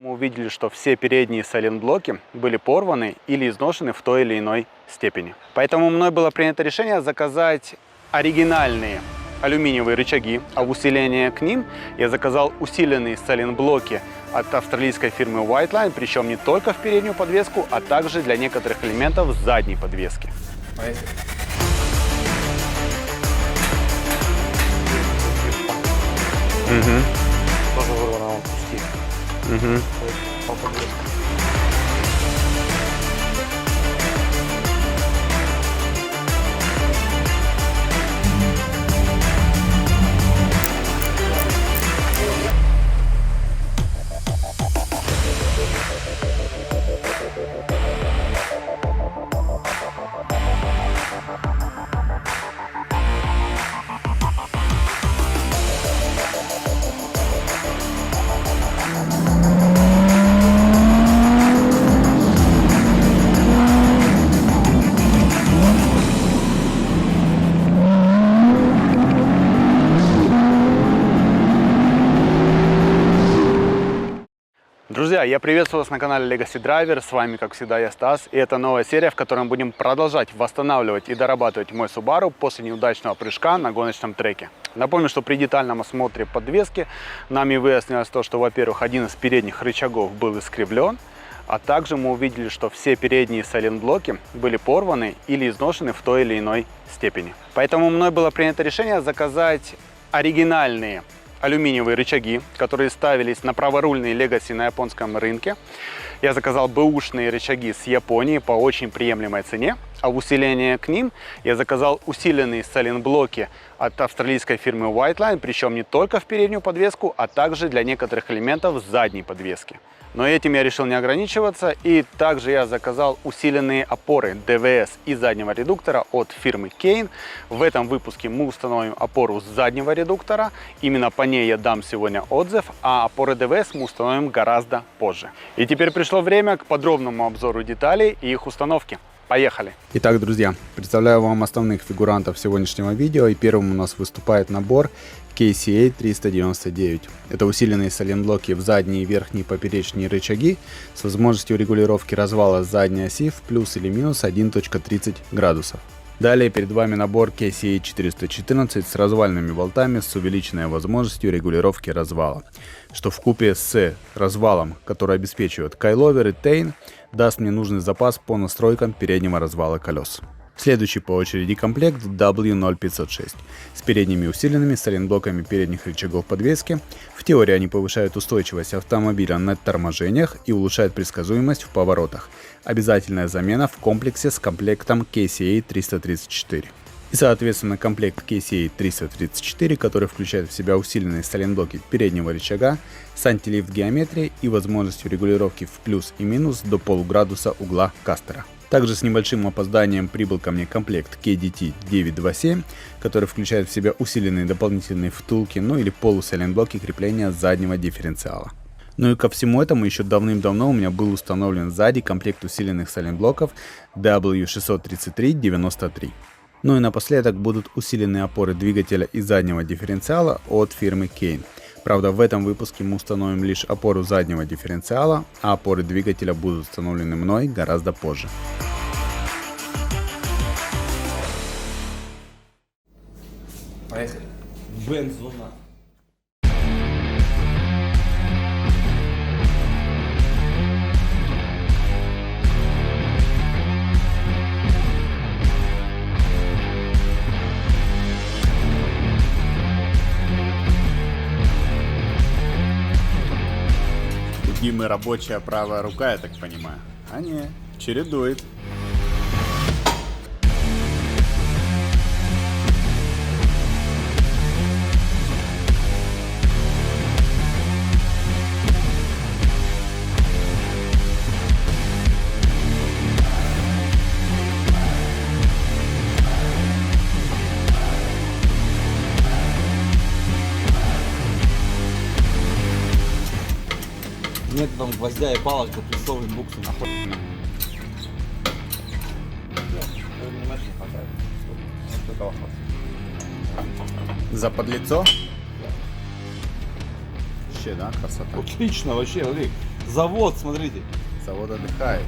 Мы увидели, что все передние сайлентблоки были порваны или изношены в той или иной степени. Поэтому мной было принято решение заказать оригинальные алюминиевые рычаги, а в усиление к ним я заказал усиленные сайлентблоки от австралийской фирмы Whiteline, причем не только в переднюю подвеску, а также для некоторых элементов задней подвески. Тоже вырвано, он пусти. По подвеске. Друзья, я приветствую вас на канале Legacy Driver, с вами как всегда я Стас, и это новая серия, в которой мы будем продолжать восстанавливать и дорабатывать мой Subaru после неудачного прыжка на гоночном треке. Напомню, что при детальном осмотре подвески нами выяснилось то, что, во-первых, один из передних рычагов был искривлен, а также мы увидели, что все передние сайлентблоки были порваны или изношены в той или иной степени. Поэтому мной было принято решение заказать оригинальные алюминиевые рычаги, которые ставились на праворульные Legacy на японском рынке. Я заказал бэушные рычаги с Японии по очень приемлемой цене, а в усиление к ним я заказал усиленные сайлентблоки от австралийской фирмы Whiteline, причем не только в переднюю подвеску, а также для некоторых элементов задней подвески. Но этим я решил не ограничиваться, и также я заказал усиленные опоры ДВС и заднего редуктора от фирмы Kane. В этом выпуске мы установим опору с заднего редуктора, именно по ней я дам сегодня отзыв, а опоры ДВС мы установим гораздо позже. И теперь пришло время к подробному обзору деталей и их установки. Поехали! Итак, друзья, представляю вам основных фигурантов сегодняшнего видео, и первым у нас выступает набор KCA 399. Это усиленные сайлентблоки в задние и верхние поперечные рычаги с возможностью регулировки развала задней оси в плюс или минус 1.30 градусов. Далее перед вами набор KCA 414 с развальными болтами с увеличенной возможностью регулировки развала, что вкупе с развалом, который обеспечивает кайловер и тейн, даст мне нужный запас по настройкам переднего развала колес. Следующий по очереди комплект W0506 с передними усиленными сайлентблоками передних рычагов подвески. В теории они повышают устойчивость автомобиля на торможениях и улучшают предсказуемость в поворотах. Обязательная замена в комплексе с комплектом KCA 334. И соответственно комплект KCA 334, который включает в себя усиленные сайлентблоки переднего рычага с антилифт геометрией и возможностью регулировки в плюс и минус до полуградуса угла кастера. Также с небольшим опозданием прибыл ко мне комплект KDT 927, который включает в себя усиленные дополнительные втулки, ну или полусайлентблоки крепления заднего дифференциала. Ну и ко всему этому еще давным-давно у меня был установлен сзади комплект усиленных сайлентблоков W633-93. Ну и напоследок будут усиленные опоры двигателя и заднего дифференциала от фирмы Kane. Правда, в этом выпуске мы установим лишь опору заднего дифференциала, а опоры двигателя будут установлены мной гораздо позже. Поехали. Бензуна. Димы рабочая правая рука, я так понимаю. А не, чередует. Методом гвоздя и палок запрессовываем буксу нахуй. За подлицо? Вообще, да, красота. Отлично, вообще, смотри. Завод, смотрите. Завод отдыхает.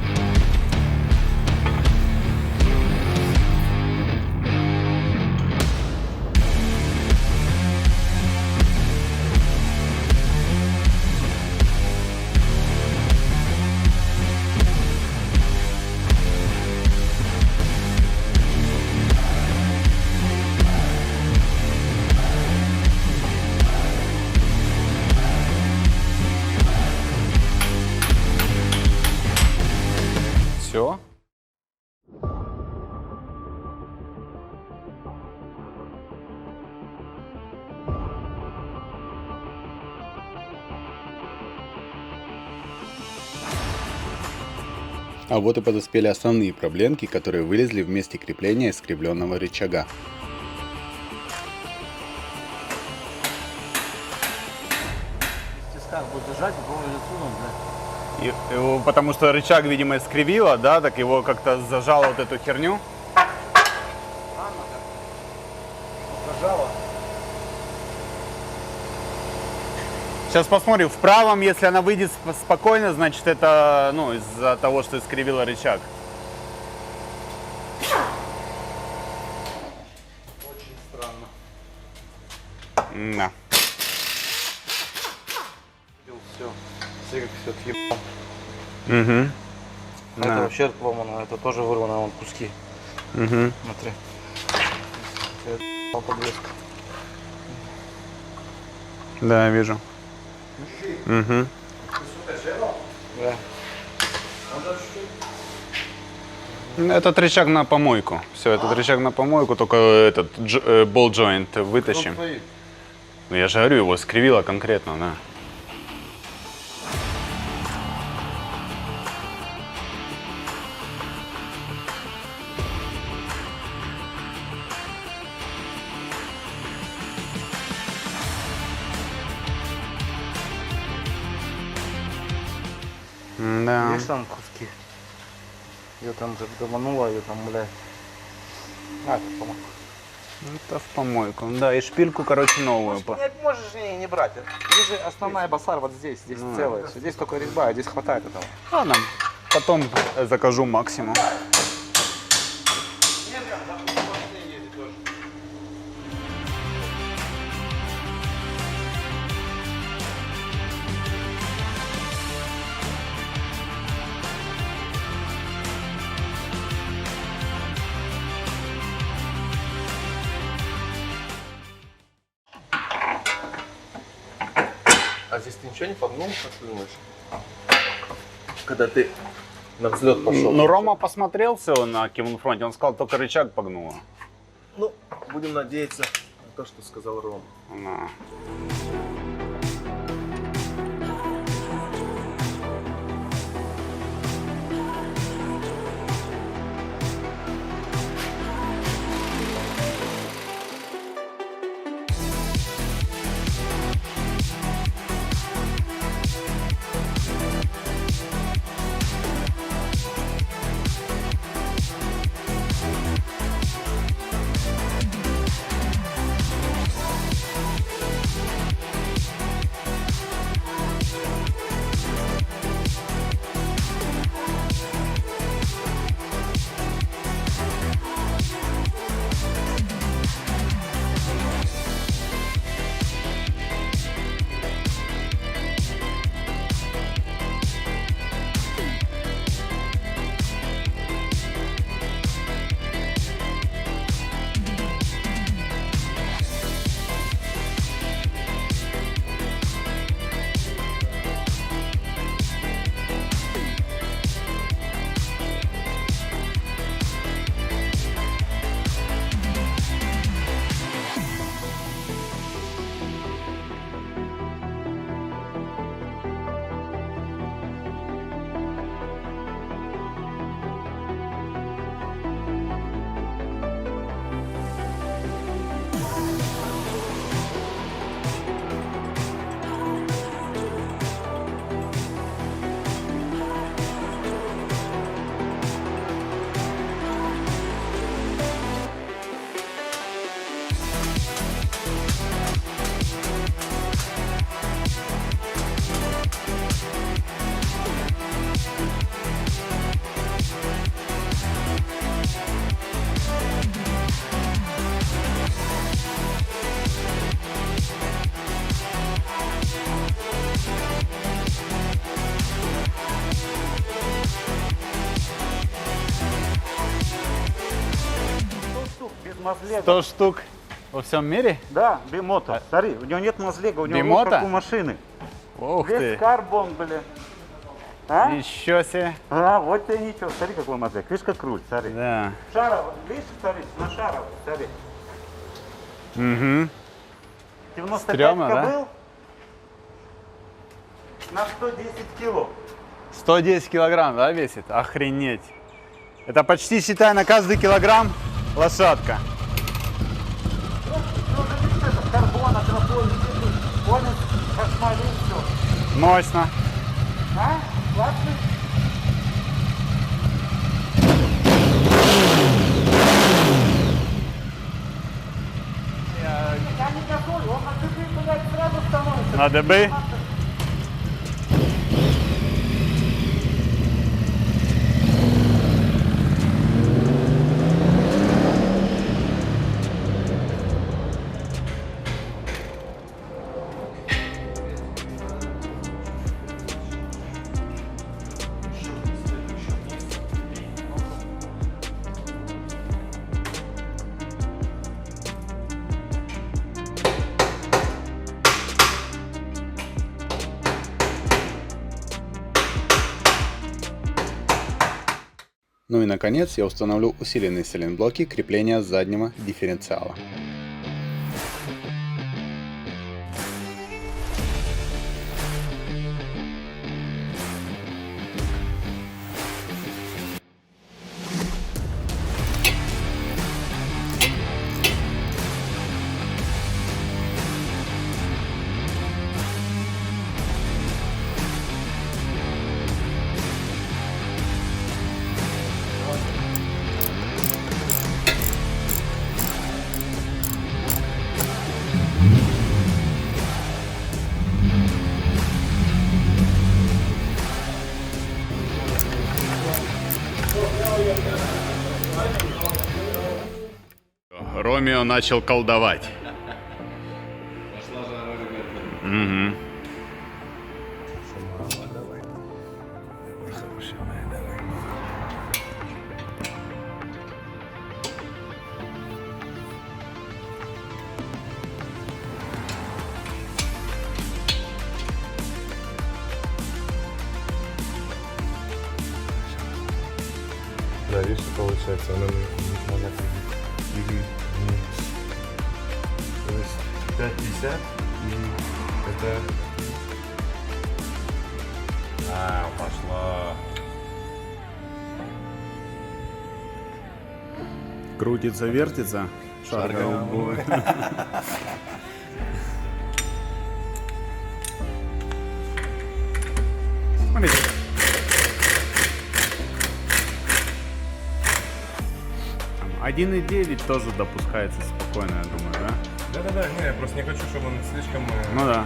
Все. А вот и подоспели основные проблемки, которые вылезли в месте крепления искривленного рычага. В тисках будет держать, и по-моему, сунул, да. Потому что рычаг, видимо, искривило, да, так его как-то зажало вот эту херню. Зажало. Сейчас посмотрим. В правом, если она выйдет спокойно, значит это, ну, из-за того, что искривило рычаг. Очень странно. Да. Все. Смотри, как все отъебал. Угу. Это вообще отломано, это тоже вырвано, вон куски. Угу. Смотри. Я отъебал подвеску. Да, я вижу. Угу. Да. Этот рычаг на помойку. Все, этот рычаг на помойку, только этот болт-джойнт вытащим. Ну, я же говорю, его скривило конкретно, да. Да. Видишь там куски? Ее там же домануло, ее там, бля. А, это помог. Это в помойку. Да, и шпильку, короче, новую. Не можешь не брать. Здесь же основная басар вот здесь, Ну, целая. Всё. Здесь только резьба, а здесь хватает этого. Ладно, потом закажу максимум. А здесь ты ничего не погнул, как ты думаешь? Когда ты на взлет пошел. Ну, Рома посмотрел все на Кивунфронте, он сказал, только рычаг погнуло. Ну, будем надеяться на то, что сказал Рома. Да. мозлега. 100 штук во всем мире? Да, бимото. Смотри, у него нет мозлега, у него Бимото? вот как у машины. Ух Весь ты! карбон, блин. А? Еще себе! А, вот тебе ничего. Смотри, какой мозлег. Видишь, как руль, смотри. Да. Шаровый, видишь, смотри, на шаровый, смотри. Угу. 95 Стрёмно, да? кобыл на 110 кило. 110 килограмм, да, весит? Охренеть. Это почти, считай, на каждый килограмм лошадка. Карбон, акрополь, понял, кошмарин, все. Мощно. А? Классно? Я не готов, он на дыбы, блядь, сразу становится. На дыбы? Ну и наконец я установлю усиленные сайлентблоки крепления заднего дифференциала. Ромео начал колдовать. Пошла жара, ребята. Угу. Да, видишь, что получается, она на То есть 5,50 это... А, пошла. Крутится, вертится. Шар голубой. Смотрите. 1,9 тоже допускается спокойно, я думаю, да? Да-да-да, не, я просто не хочу, чтобы он слишком... Ну да.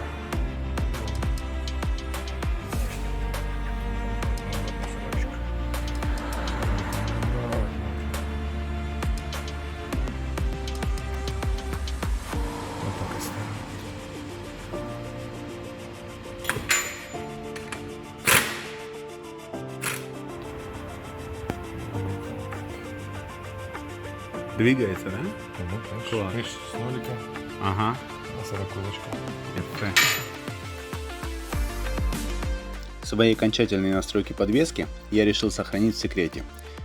Двигается, да? Класс. Видишь, с нолика Ага. на 40-очку. Свои окончательные настройки подвески я решил сохранить в секрете.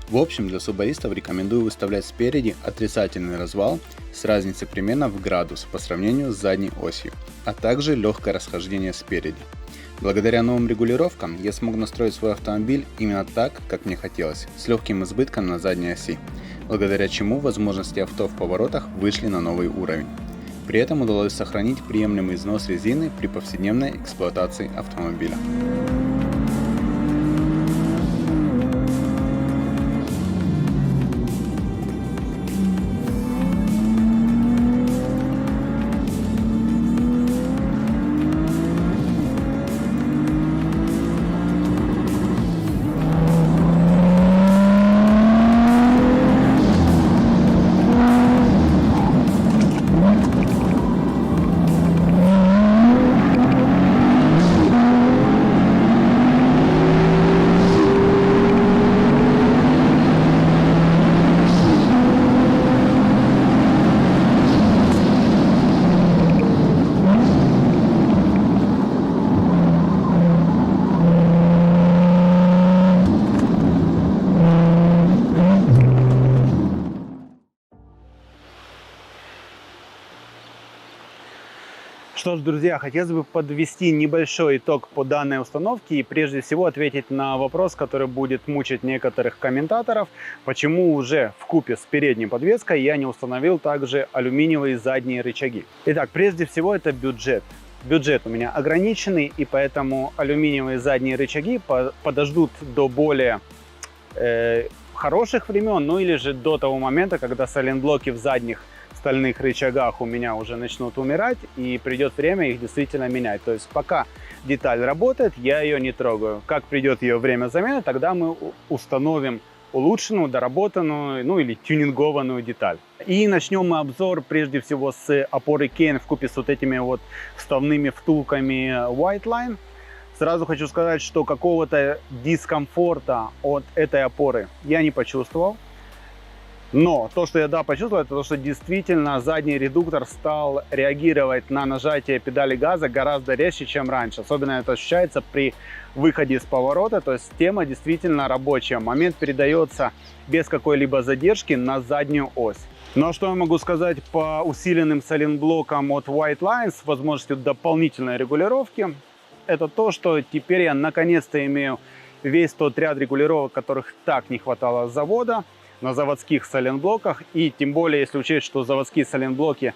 В общем, для субаристов рекомендую выставлять спереди отрицательный развал с разницей примерно в градус по сравнению с задней осью, а также легкое расхождение спереди. Благодаря новым регулировкам я смог настроить свой автомобиль именно так, как мне хотелось, с легким избытком на задней оси, благодаря чему возможности авто в поворотах вышли на новый уровень. При этом удалось сохранить приемлемый износ резины при повседневной эксплуатации автомобиля. Что ж, друзья, хотелось бы подвести небольшой итог по данной установке и прежде всего ответить на вопрос, который будет мучить некоторых комментаторов, почему уже вкупе с передней подвеской я не установил также алюминиевые задние рычаги. Итак, прежде всего это бюджет. Бюджет у меня ограниченный, и поэтому алюминиевые задние рычаги подождут до более хороших времен, ну или же до того момента, когда сайлентблоки в задних стальных рычагах у меня уже начнут умирать, и придет время их действительно менять. То есть пока деталь работает, я ее не трогаю. Как придет ее время замены, тогда мы установим улучшенную, доработанную, ну или тюнингованную деталь. И начнем мы обзор прежде всего с опоры Kane вкупе с вот этими вот вставными втулками White Line. Сразу хочу сказать, что какого-то дискомфорта от этой опоры я не почувствовал. Но то, что я почувствовал, это то, что действительно задний редуктор стал реагировать на нажатие педали газа гораздо резче, чем раньше. Особенно это ощущается при выходе из поворота. То есть система действительно рабочая. Момент передается без какой-либо задержки на заднюю ось. Но что я могу сказать по усиленным сайлентблокам от White Line с возможностью дополнительной регулировки? Это то, что теперь я наконец-то имею весь тот ряд регулировок, которых так не хватало с завода, на заводских сайлентблоках. И тем более, если учесть, что заводские сайлентблоки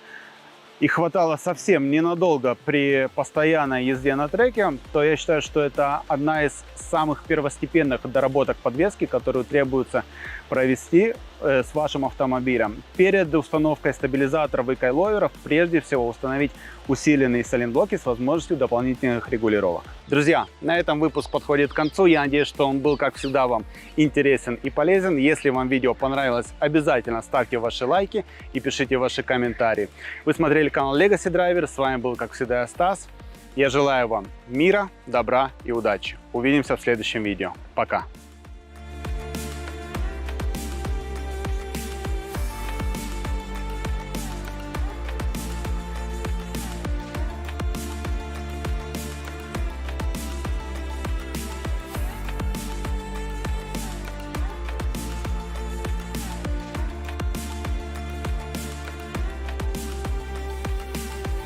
их хватало совсем ненадолго при постоянной езде на треке, то я считаю, что это одна из самых первостепенных доработок подвески, которую требуется провести с вашим автомобилем. Перед установкой стабилизаторов и кайловеров прежде всего установить усиленные сайлентблоки с возможностью дополнительных регулировок. Друзья, на этом выпуск подходит к концу. Я надеюсь, что он был, как всегда, вам интересен и полезен. Если вам видео понравилось, обязательно ставьте ваши лайки и пишите ваши комментарии. Вы смотрели канал Legacy Driver. С вами был, как всегда, я, Стас. Я желаю вам мира, добра и удачи. Увидимся в следующем видео. Пока!